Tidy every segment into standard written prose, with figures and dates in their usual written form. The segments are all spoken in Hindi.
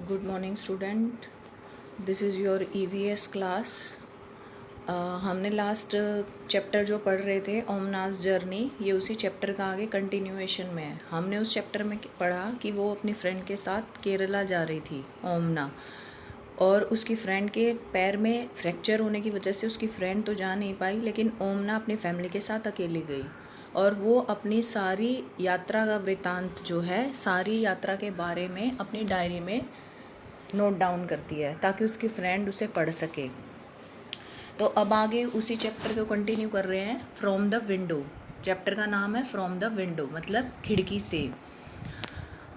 Good morning student, this is your EVS class. हमने लास्ट चैप्टर जो पढ़ रहे थे ओमनास जर्नी, ये उसी चैप्टर का आगे कंटिन्यूएशन में है। हमने उस चैप्टर में पढ़ा कि वो अपनी फ्रेंड के साथ केरला जा रही थी ओमना, और उसकी फ्रेंड के पैर में फ्रैक्चर होने की वजह से उसकी फ्रेंड तो जा नहीं पाई, लेकिन ओमना अपनी फैमिली के साथ अकेली गई और वो अपनी सारी यात्रा का वृतांत जो है, सारी यात्रा के बारे में अपनी डायरी में नोट डाउन करती है ताकि उसकी फ्रेंड उसे पढ़ सके। तो अब आगे उसी चैप्टर को कंटिन्यू कर रहे हैं। फ्रॉम द विंडो, चैप्टर का नाम है फ्रॉम द विंडो, मतलब खिड़की से।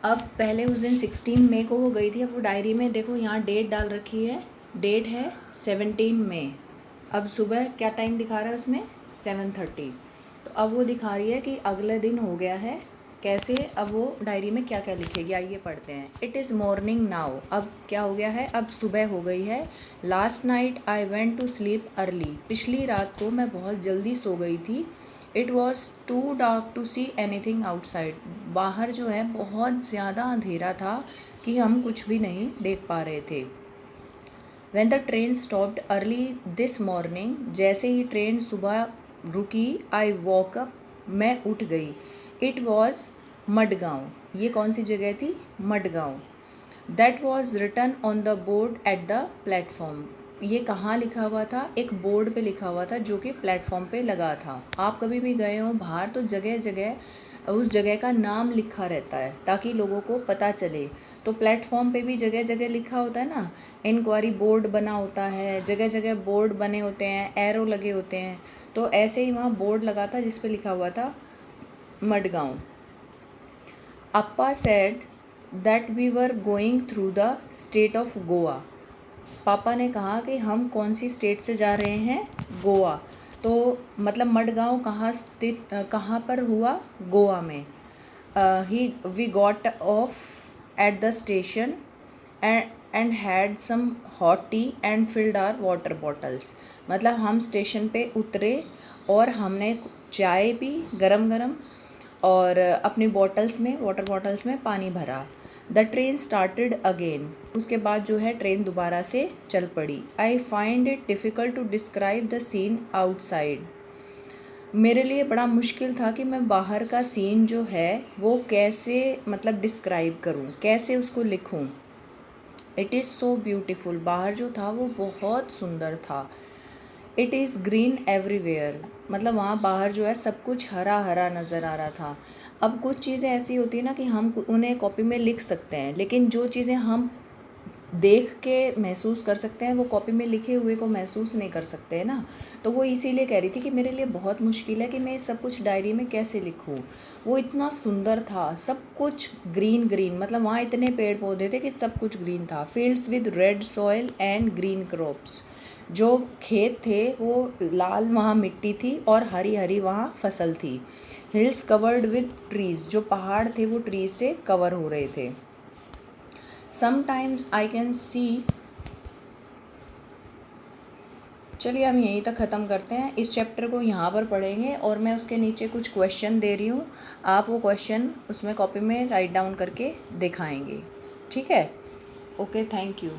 अब पहले उस दिन 16 मई को वो गई थी। अब वो डायरी में देखो यहाँ डेट डाल रखी है, डेट है 17 मई। अब सुबह क्या टाइम दिखा रहा है उसमें 7:30। तो अब वो दिखा रही है कि अगले दिन हो गया है। कैसे, अब वो डायरी में क्या क्या लिखेगी आइए पढ़ते हैं। इट इज़ मॉर्निंग नाउ, अब क्या हो गया है, अब सुबह हो गई है। Last night I went to sleep early, पिछली रात को मैं बहुत जल्दी सो गई थी। It was too dark to see anything outside, बाहर जो है बहुत ज़्यादा अंधेरा था कि हम कुछ भी नहीं देख पा रहे थे। When the train stopped early this morning, जैसे ही ट्रेन सुबह रुकी, I woke up, मैं उठ गई। It was मडगांव, ये कौन सी जगह थी, Madgaon. That was written on the board at the platform, ये कहाँ लिखा हुआ था, एक बोर्ड पे लिखा हुआ था जो कि प्लेटफॉर्म पे लगा था। आप कभी भी गए हो बाहर तो जगह जगह उस जगह का नाम लिखा रहता है ताकि लोगों को पता चले। तो प्लेटफॉर्म पे भी जगह जगह लिखा होता है ना, इंक्वायरी बोर्ड बना होता है, जगह जगह बोर्ड बने होते हैं, एरो लगे होते हैं। तो ऐसे ही वहाँ बोर्ड लगा था जिस पे लिखा हुआ था Madgaon. Appa said that we were going through the state of Goa, पापा ने कहा कि हम कौन सी स्टेट से जा रहे हैं, गोवा। तो मतलब मडगांव कहाँ स्थित, कहाँ पर हुआ, गोवा में। We got off at the station and had some hot tea and filled our water bottles, मतलब हम स्टेशन पे उतरे और हमने चाय पी गरम गरम और अपनी बॉटल्स में, वाटर बॉटल्स में पानी भरा। द ट्रेन स्टार्टेड अगेन, उसके बाद जो है ट्रेन दोबारा से चल पड़ी। I find it difficult to describe the scene outside, मेरे लिए बड़ा मुश्किल था कि मैं बाहर का सीन जो है वो कैसे मतलब डिस्क्राइब करूं, कैसे उसको लिखूं। इट इज़ सो ब्यूटीफुल, बाहर जो था वो बहुत सुंदर था। इट इज़ ग्रीन एवरीवेयर, मतलब वहाँ बाहर जो है सब कुछ हरा हरा नज़र आ रहा था। अब कुछ चीज़ें ऐसी होती है ना कि हम उन्हें कॉपी में लिख सकते हैं, लेकिन जो चीज़ें हम देख के महसूस कर सकते हैं वो कॉपी में लिखे हुए को महसूस नहीं कर सकते हैं ना। तो वो इसीलिए कह रही थी कि मेरे लिए बहुत मुश्किल है कि मैं सब कुछ डायरी में कैसे लिखूँ। वो इतना सुंदर था, सब कुछ ग्रीन ग्रीन, मतलब वहाँ इतने पेड़ पौधे थे कि सब कुछ ग्रीन था। Fields with red soil and green crops, जो खेत थे वो लाल वहाँ मिट्टी थी और हरी हरी वहाँ फसल थी। हिल्स कवर्ड विद ट्रीज़, जो पहाड़ थे वो ट्रीज से कवर हो रहे थे। समटाइम्स आई कैन सी, चलिए हम यहीं तक ख़त्म करते हैं। इस चैप्टर को यहाँ पर पढ़ेंगे और मैं उसके नीचे कुछ क्वेश्चन दे रही हूँ, आप वो क्वेश्चन उसमें कॉपी में राइट डाउन करके दिखाएंगे, ठीक है। Okay, thank you.